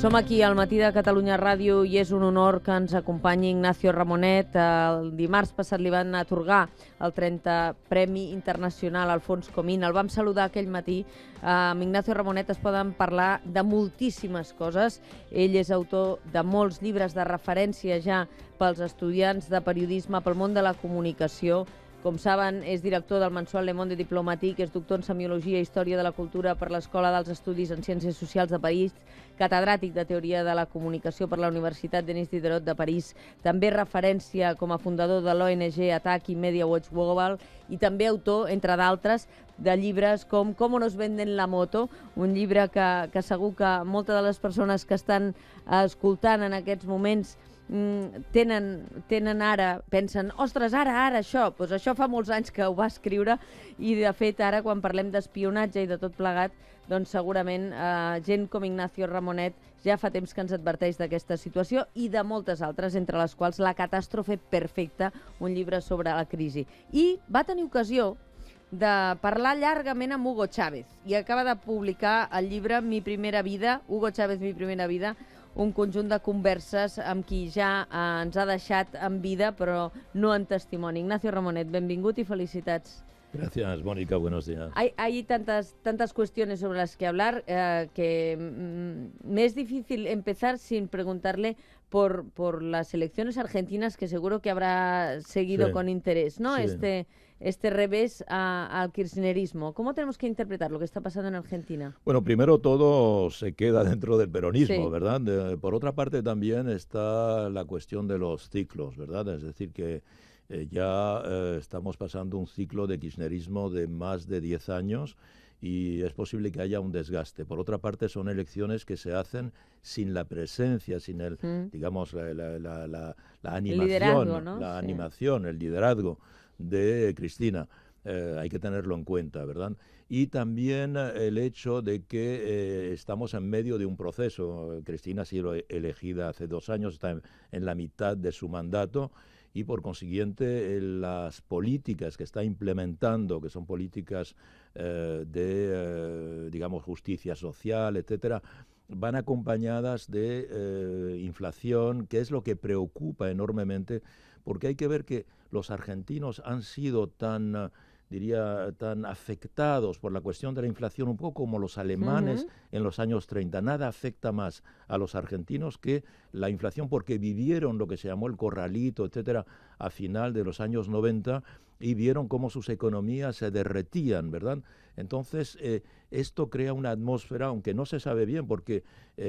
Som aquí al Matí de Catalunya Ràdio i és un honor que ens acompanyi Ignacio Ramonet. El dimarts passat li van atorgar el 30 Premi Internacional Alfons Comín. El vam saludar aquell matí. Amb Ignacio Ramonet es poden parlar de moltíssimes coses. Ell és autor de molts llibres de referència ja pels estudiants de periodisme, pel món de la comunicació. Com saben, és director del mensual Le Monde Diplomatique, és doctor en Semiologia i Història de la Cultura per l'Escola d'Alts Estudis en Ciències Socials de París, catedràtic de Teoria de la Comunicació per la Universitat Denis Diderot de París, també referència com a fundador de l'ONG ATTAC i Media Watch Global i també autor, entre d'altres, de llibres com Cómo nos venden la moto, un llibre que segur que moltes de les persones que estan escoltant en aquests moments tenen ara, pensen, ostres, ara això, doncs això fa molts anys que ho va escriure i de fet ara quan parlem d'espionatge i de tot plegat, doncs segurament gent com Ignacio Ramonet ja fa temps que ens adverteix d'aquesta situació i de moltes altres, entre les quals La catàstrofe perfecta, un llibre sobre la crisi. I va tenir ocasió de parlar llargament amb Hugo Chávez i acaba de publicar el llibre Mi primera vida, Hugo Chávez, Mi primera vida, un conjunt de converses amb qui ja ens ha deixat en vida, però no en testimoni. Ignacio Ramonet, benvingut y felicitats. Gracias, Mónica, buenos días. Hay tantas cuestiones sobre las que hablar que me es difícil empezar sin preguntarle por las elecciones argentinas, que seguro que habrá seguido con interés, ¿no? Sí. Este revés al kirchnerismo. ¿Cómo tenemos que interpretar lo que está pasando en Argentina? Bueno, primero todo se queda dentro del peronismo, Sí. ¿verdad? Por otra parte también está la cuestión de los ciclos, ¿verdad? Es decir, que ya estamos pasando un ciclo de kirchnerismo de más de 10 años y es posible que haya un desgaste. Por otra parte, son elecciones que se hacen sin la presencia, sin el, digamos, la animación, liderazgo, ¿no? la Sí. animación, el liderazgo de Cristina. Hay que tenerlo en cuenta, ¿verdad? Y también el hecho de que estamos en medio de un proceso. Cristina ha sido elegida hace 2 años, está en la mitad de su mandato y por consiguiente las políticas que está implementando, que son políticas de, digamos, justicia social, etcétera, van acompañadas de inflación, que es lo que preocupa enormemente, porque hay que ver que los argentinos han sido tan, diría, tan afectados por la cuestión de la inflación, un poco como los alemanes en los años 30. Nada afecta más a los argentinos que la inflación, porque vivieron lo que se llamó el corralito, etcétera, a final de los años 90 y vieron cómo sus economías se derretían, ¿verdad? Entonces, esto crea una atmósfera, aunque no se sabe bien, porque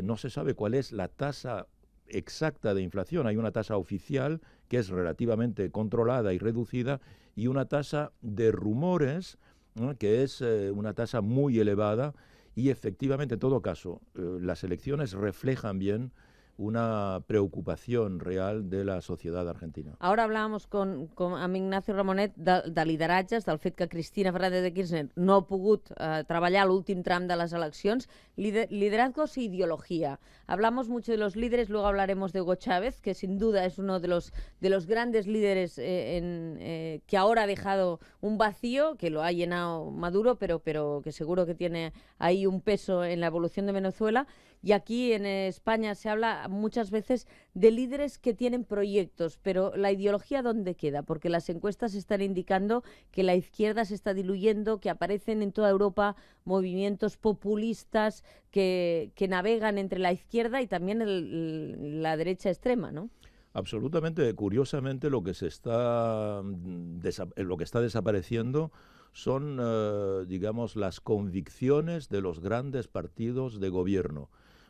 no se sabe cuál es la tasa exacta de inflación. Hay una tasa oficial que es relativamente controlada y reducida y una tasa de rumores, ¿no?, que es una tasa muy elevada y efectivamente, en todo caso, las elecciones reflejan bien una preocupación real de la societat argentina. Ara hablàvem amb Ignacio Ramonet de lideratges, del fet que Cristina Fernández de Kirchner no ha pogut treballar l'últim tram de les eleccions. Liderazgos e ideología. Hablamos mucho de los líderes, luego hablaremos de Hugo Chávez, que sin duda es uno de los grandes líderes que ahora ha dejado un vacío, que lo ha llenado Maduro, pero que seguro que tiene ahí un peso en la evolución de Venezuela. Y aquí en España se habla muchas veces de líderes que tienen proyectos, pero la ideología ¿dónde queda? Porque las encuestas están indicando que la izquierda se está diluyendo, que aparecen en toda Europa movimientos populistas que navegan entre la izquierda y también la derecha extrema, ¿no? Absolutamente. Curiosamente, lo que está desapareciendo son, digamos, las convicciones de los grandes partidos de gobierno.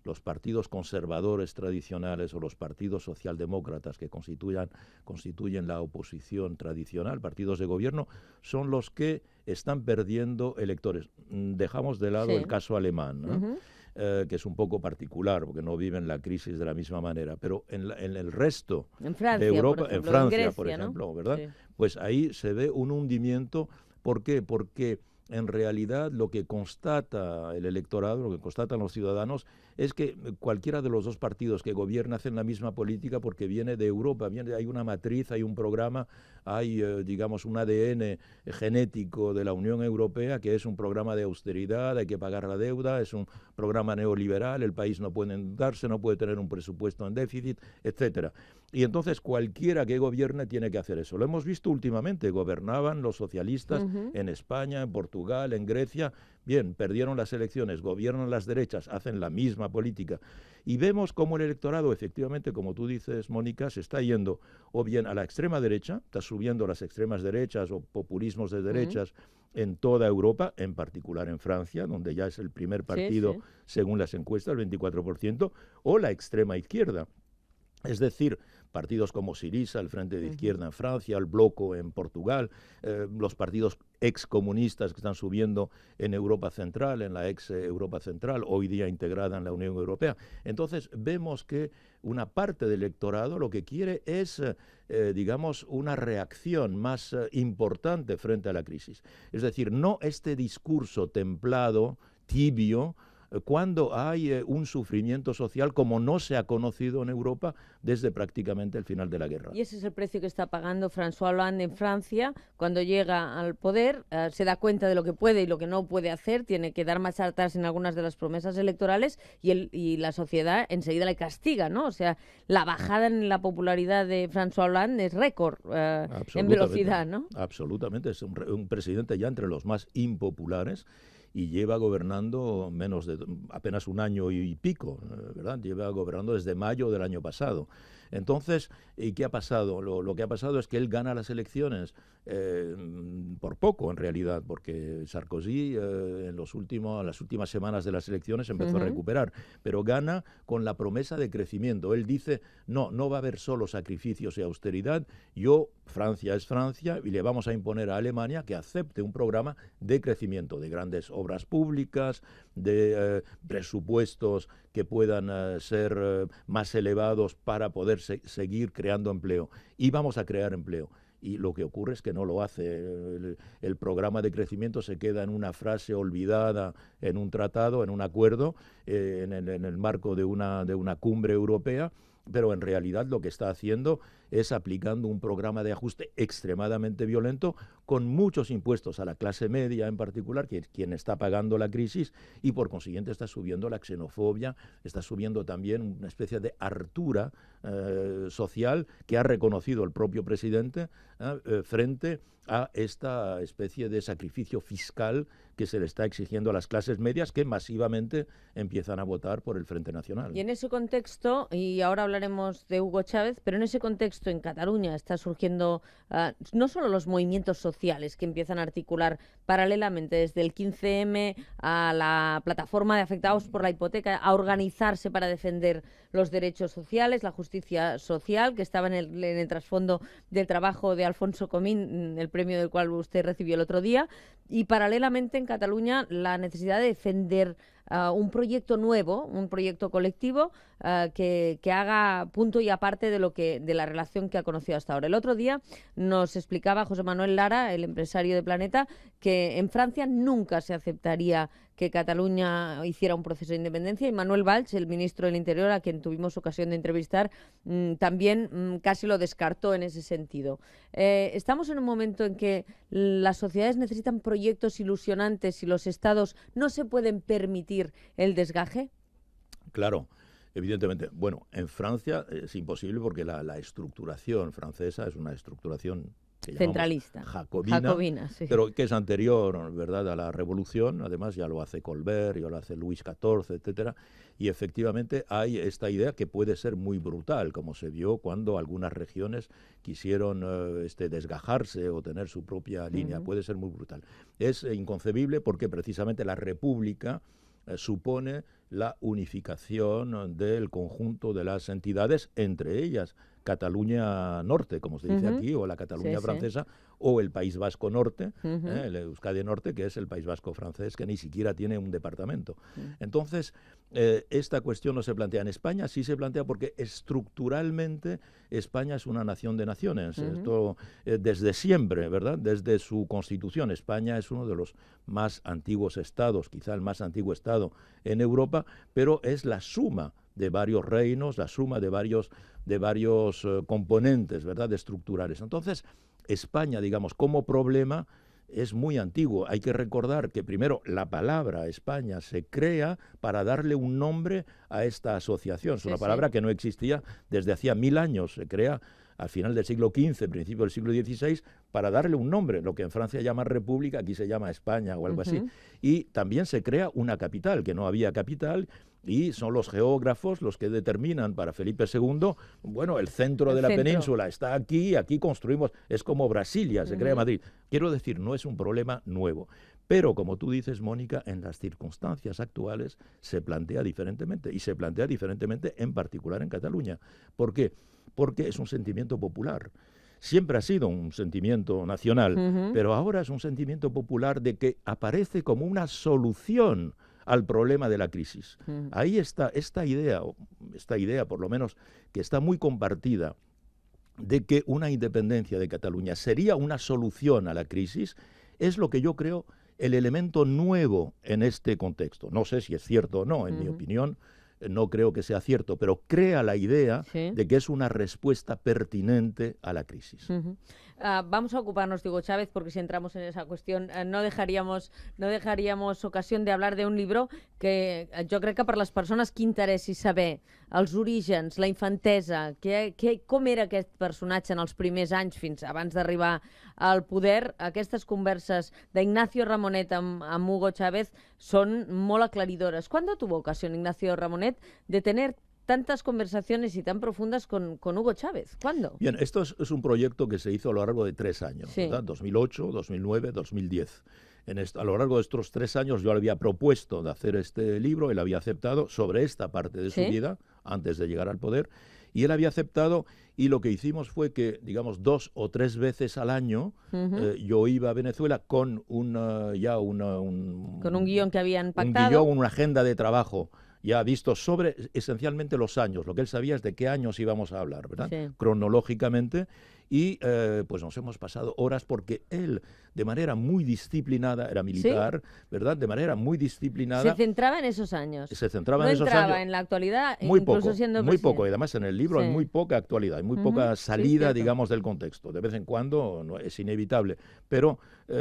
Los partidos conservadores tradicionales o los partidos socialdemócratas que constituyen la oposición tradicional, partidos de gobierno, son los que están perdiendo electores. Dejamos de lado el caso alemán, ¿no? Que es un poco particular, porque no viven la crisis de la misma manera, pero en el resto Francia, de Europa, en Francia, Grecia, por ejemplo, ¿no? ¿verdad? Sí. Pues ahí se ve un hundimiento. ¿Por qué? Porque en realidad lo que constata el electorado, lo que constatan los ciudadanos, es que cualquiera de los dos partidos que gobierna hacen la misma política porque viene de Europa, hay una matriz, hay un programa, hay, digamos, un ADN genético de la Unión Europea, que es un programa de austeridad, hay que pagar la deuda, es un programa neoliberal, el país no puede endeudarse, no puede tener un presupuesto en déficit, etcétera. Y entonces cualquiera que gobierne tiene que hacer eso. Lo hemos visto últimamente, gobernaban los socialistas en España, en Portugal, en Grecia. Bien, perdieron las elecciones, gobiernan las derechas, hacen la misma política. Y vemos cómo el electorado, efectivamente, como tú dices, Mónica, se está yendo o bien a la extrema derecha, está subiendo las extremas derechas o populismos de derechas en toda Europa, en particular en Francia, donde ya es el primer partido, según las encuestas, el 24%, o la extrema izquierda. Es decir, partidos como Syriza, el Frente de Izquierda en Francia, el Bloco en Portugal, los partidos excomunistas que están subiendo en Europa Central, en la ex Europa Central, hoy día integrada en la Unión Europea. Entonces vemos que una parte del electorado lo que quiere es, digamos, una reacción más importante frente a la crisis. Es decir, no este discurso templado, tibio, cuando hay un sufrimiento social como no se ha conocido en Europa desde prácticamente el final de la guerra. Y ese es el precio que está pagando François Hollande en Francia. Cuando llega al poder, se da cuenta de lo que puede y lo que no puede hacer, tiene que dar marcha atrás en algunas de las promesas electorales y la sociedad enseguida le castiga, ¿no? O sea, la bajada en la popularidad de François Hollande es récord en velocidad, ¿no? Absolutamente, es un presidente ya entre los más impopulares, y lleva gobernando apenas un año y pico, ¿verdad? Lleva gobernando desde mayo del año pasado. Entonces, ¿y qué ha pasado? Lo que ha pasado es que él gana las elecciones por poco, en realidad, porque Sarkozy en las últimas semanas de las elecciones empezó a recuperar, pero gana con la promesa de crecimiento. Él dice, no va a haber solo sacrificios y austeridad, Francia es Francia, y le vamos a imponer a Alemania que acepte un programa de crecimiento, de grandes obras públicas, de presupuestos que puedan ser más elevados para poder seguir creando empleo. Y vamos a crear empleo. Y lo que ocurre es que no lo hace. El programa de crecimiento se queda en una frase olvidada, en un tratado, en un acuerdo, en el marco de una cumbre europea, pero en realidad lo que está haciendo es aplicando un programa de ajuste extremadamente violento, con muchos impuestos a la clase media en particular, que es quien está pagando la crisis, y por consiguiente está subiendo la xenofobia, está subiendo también una especie de hartura social que ha reconocido el propio presidente frente a esta especie de sacrificio fiscal que se le está exigiendo a las clases medias, que masivamente empiezan a votar por el Frente Nacional. Y en ese contexto, y ahora hablaremos de Hugo Chávez, pero en ese contexto en Cataluña está surgiendo no solo los movimientos sociales que empiezan a articular paralelamente desde el 15M a la plataforma de afectados por la hipoteca, a organizarse para defender los derechos sociales, la justicia social, que estaba en el trasfondo del trabajo de Alfonso Comín, el premio del cual usted recibió el otro día, y paralelamente en Cataluña la necesidad de defender un proyecto nuevo, un proyecto colectivo que haga punto y aparte de la relación que ha conocido hasta ahora. El otro día nos explicaba José Manuel Lara, el empresario de Planeta, que en Francia nunca se aceptaría que Cataluña hiciera un proceso de independencia, y Manuel Valls, el ministro del Interior, a quien tuvimos ocasión de entrevistar, también casi lo descartó en ese sentido. Estamos en un momento en que las sociedades necesitan proyectos ilusionantes y los estados no se pueden permitir el desgaje. Claro, evidentemente. Bueno, en Francia es imposible porque la estructuración francesa es una estructuración que centralista, jacobina, sí, pero que es anterior, ¿verdad?, a la Revolución. Además ya lo hace Colbert, ya lo hace Luis XIV, etcétera, y efectivamente hay esta idea que puede ser muy brutal, como se vio cuando algunas regiones quisieron desgajarse o tener su propia línea. Puede ser muy brutal. Es inconcebible porque precisamente la República supone la unificación del conjunto de las entidades, entre ellas Cataluña Norte, como se dice aquí, o la Cataluña francesa, o el País Vasco Norte, el Euskadi Norte, que es el País Vasco francés, que ni siquiera tiene un departamento. Entonces, esta cuestión no se plantea en España, sí se plantea porque estructuralmente España es una nación de naciones. Esto desde siempre, ¿verdad? Desde su constitución. España es uno de los más antiguos estados, quizá el más antiguo estado en Europa, pero es la suma de varios reinos, la suma de varios componentes, ¿verdad?, estructurales. Entonces, España, digamos, como problema es muy antiguo. Hay que recordar que primero la palabra España se crea para darle un nombre a esta asociación. Es una palabra que no existía desde hacía 1000 años. Se crea al final del siglo XV, principio del siglo XVI, para darle un nombre. Lo que en Francia llama república, aquí se llama España o algo así. Y también se crea una capital, que no había capital, y son los geógrafos los que determinan para Felipe II, bueno, el centro de la península está aquí, aquí construimos, es como Brasilia, se crea Madrid. Quiero decir, no es un problema nuevo. Pero, como tú dices, Mónica, en las circunstancias actuales se plantea diferentemente, y se plantea diferentemente en particular en Cataluña. ¿Por qué? Porque es un sentimiento popular. Siempre ha sido un sentimiento nacional, pero ahora es un sentimiento popular de que aparece como una solución al problema de la crisis. Ahí está esta idea por lo menos que está muy compartida, de que una independencia de Cataluña sería una solución a la crisis, es lo que yo creo el elemento nuevo en este contexto. No sé si es cierto o no, en mi opinión, no creo que sea cierto, pero crea la idea de que es una respuesta pertinente a la crisis. Vamos a ocuparnos de Hugo Chávez, porque si entramos en esa cuestión no dejaríamos ocasión de hablar de un libro que jo crec que per les persones que interessi saber els orígens, la infantesa, com era aquest personatge en els primers anys fins abans d'arribar al poder, aquestes converses d'Ignacio Ramonet amb Hugo Chávez són molt aclaridores. ¿Cuándo tuvo ocasión Ignacio Ramonet de tener tantas conversaciones y tan profundas con Hugo Chávez? ¿Cuándo? Bien, esto es un proyecto que se hizo a lo largo de 3 años, ¿verdad? 2008, 2009, 2010. A lo largo de estos 3 años yo le había propuesto de hacer este libro, él había aceptado sobre esta parte de su vida, antes de llegar al poder, y él había aceptado, y lo que hicimos fue que, digamos, 2 o 3 veces al año yo iba a Venezuela con con un guión que habían pactado. Un guión, una agenda de trabajo ya visto sobre esencialmente los años. Lo que él sabía es de qué años íbamos a hablar, ¿verdad? Cronológicamente. Y pues nos hemos pasado horas porque él, de manera muy disciplinada, era militar, ¿verdad? De manera muy disciplinada. Se centraba en esos años. Se centraba en esos años. No entraba en la actualidad, muy incluso poco, siendo muy presidente. poco. Y además en el libro hay muy poca actualidad, hay muy poca salida, digamos, del contexto. De vez en cuando no, es inevitable, pero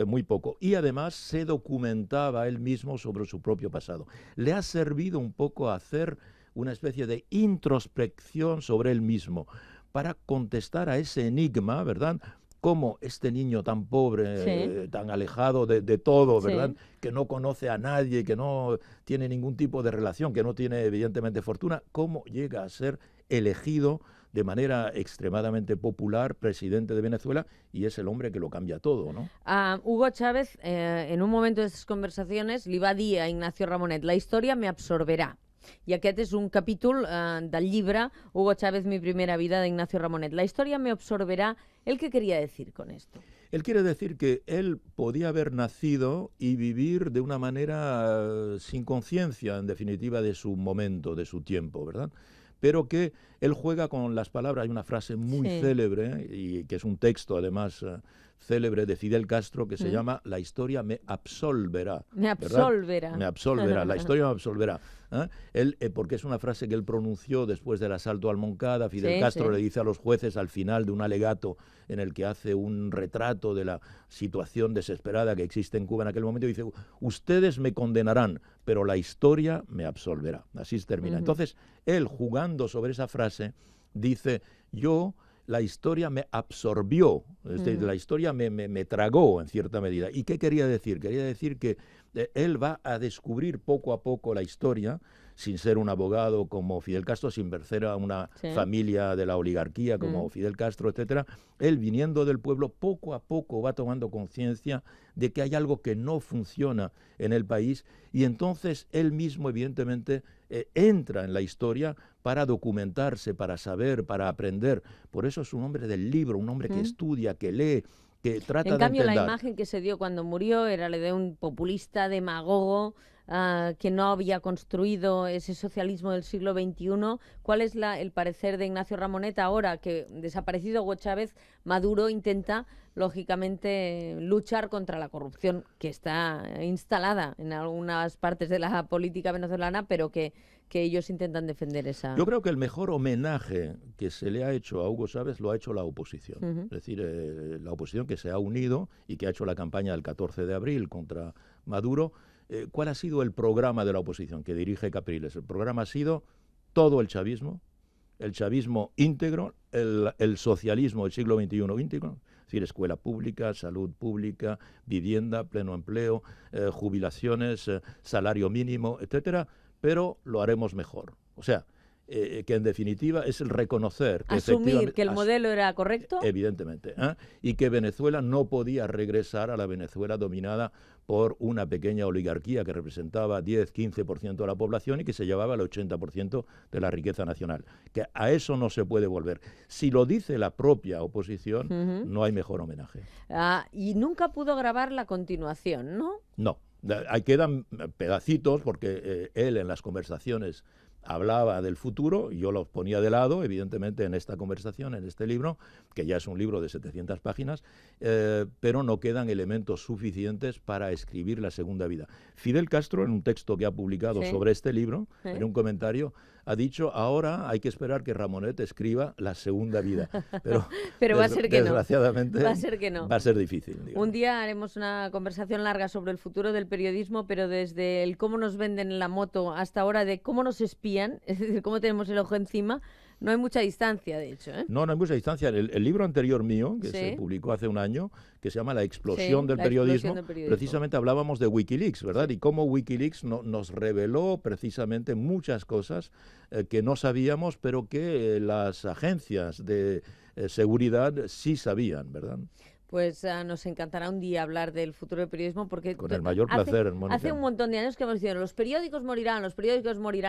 muy poco. Y además se documentaba él mismo sobre su propio pasado. Le ha servido un poco a hacer una especie de introspección sobre él mismo, para contestar a ese enigma, ¿verdad? Cómo este niño tan pobre, tan alejado de todo, ¿verdad? Que no conoce a nadie, que no tiene ningún tipo de relación, que no tiene evidentemente fortuna, cómo llega a ser elegido de manera extremadamente popular presidente de Venezuela, y es el hombre que lo cambia todo, ¿no? Hugo Chávez, en un momento de estas conversaciones, li va dir a Ignacio Ramonet: la història me absorberà. I aquest és un capítol del llibre Hugo Chávez, mi primera vida, de Ignacio Ramonet. La historia me absorberá. ¿Él qué quería decir con esto? Él quiere decir que él podía haber nacido y vivir de una manera sin conciencia, en definitiva, de su momento, de su tiempo, ¿verdad? Pero que él juega con las palabras. Hay una frase muy célebre, y que es un texto, además, célebre de Fidel Castro, que se llama "La historia me absolverá". Me absolverá. ¿Verdad? Me absolverá, la historia me absolverá. Él, porque es una frase que él pronunció después del asalto al Moncada. Fidel Castro le dice a los jueces al final de un alegato en el que hace un retrato de la situación desesperada que existe en Cuba en aquel momento, y dice: ustedes me condenarán, pero la historia me absolverá. Así se termina. Entonces, él, jugando sobre esa frase, dice: la historia me absorbió, es decir, la historia me tragó en cierta medida. ¿Y qué quería decir? Quería decir que él va a descubrir poco a poco la historia, sin ser un abogado como Fidel Castro, sin pertenecer a una familia de la oligarquía como Fidel Castro, etcétera. Él, viniendo del pueblo, poco a poco va tomando conciencia de que hay algo que no funciona en el país, y entonces él mismo, evidentemente, entra en la historia para documentarse, para saber, para aprender. Por eso es un hombre del libro, un hombre que estudia, que lee, que trata En de cambio, la entender. imagen que se dio cuando murió era la de un populista, demagogo, que no había construido ese socialismo del siglo XXI. ¿Cuál es el parecer de Ignacio Ramonet ahora que, desaparecido Hugo Chávez, Maduro intenta, lógicamente, luchar contra la corrupción que está instalada en algunas partes de la política venezolana, pero que ellos intentan defender esa... Yo creo que el mejor homenaje que se le ha hecho a Hugo Chávez lo ha hecho la oposición. Ujú. Es decir, la oposición que se ha unido y que ha hecho la campaña del 14 de abril contra Maduro. ¿Cuál ha sido el programa de la oposición que dirige Capriles? El programa ha sido todo el chavismo íntegro, el socialismo del siglo XXI íntegro, es decir, escuela pública, salud pública, vivienda, pleno empleo, jubilaciones, salario mínimo, etcétera, pero lo haremos mejor. O sea, que en definitiva es el reconocer que Asumir que el modelo era correcto. Evidentemente, y que Venezuela no podía regresar a la Venezuela dominada por una pequeña oligarquía que representaba 10-15% de la población y que se llevaba el 80% de la riqueza nacional. Que a eso no se puede volver. Si lo dice la propia oposición, no hay mejor homenaje. Y nunca pudo grabar la continuación, ¿no? No, ahí quedan pedacitos porque él en las conversaciones hablaba del futuro, y yo los ponía de lado, evidentemente, en esta conversación, en este libro, que ya es un libro de 700 páginas, pero no quedan elementos suficientes para escribir la segunda vida. Fidel Castro, en un texto que ha publicado sobre este libro, en un comentario, ha dicho, ahora hay que esperar que Ramonet escriba la segunda vida. Pero va a ser que desgraciadamente, no. Va a ser que no. Va a ser difícil. Digamos. Un día haremos una conversación larga sobre el futuro del periodismo, pero desde el cómo nos venden la moto hasta ahora de cómo nos espían, es decir, cómo tenemos el ojo encima, no hay mucha distancia, de hecho. No hay mucha distancia. El libro anterior mío, que se publicó hace un año, que se llama La explosión del periodismo, precisamente hablábamos de Wikileaks, ¿verdad? Y cómo Wikileaks nos reveló precisamente muchas cosas que no sabíamos, pero que las agencias de seguridad sí sabían, ¿verdad? Pues nos encantará un día hablar del futuro del periodismo porque... Con el mayor placer, Mónica. Hace un montón de años que hemos dicho, los periódicos morirán,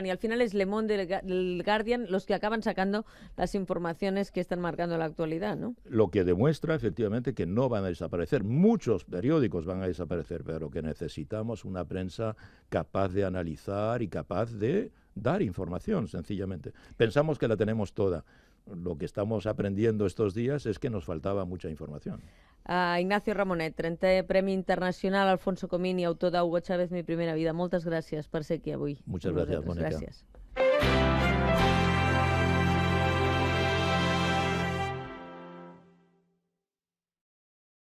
y al final es Le Monde, el Guardian, los que acaban sacando las informaciones que están marcando la actualidad, ¿no? Lo que demuestra, efectivamente, que no van a desaparecer. Muchos periódicos van a desaparecer, pero que necesitamos una prensa capaz de analizar y capaz de dar información, sencillamente. Pensamos que la tenemos toda. Lo que estamos aprendiendo estos días es que nos faltaba mucha información. Ignacio Ramonet, 30è Premi Internacional Alfonso Comín i autor d'Hugo Chávez, mi primera vida. Moltes gràcies per ser aquí avui. Muchas gracias, Mónica. Gràcies.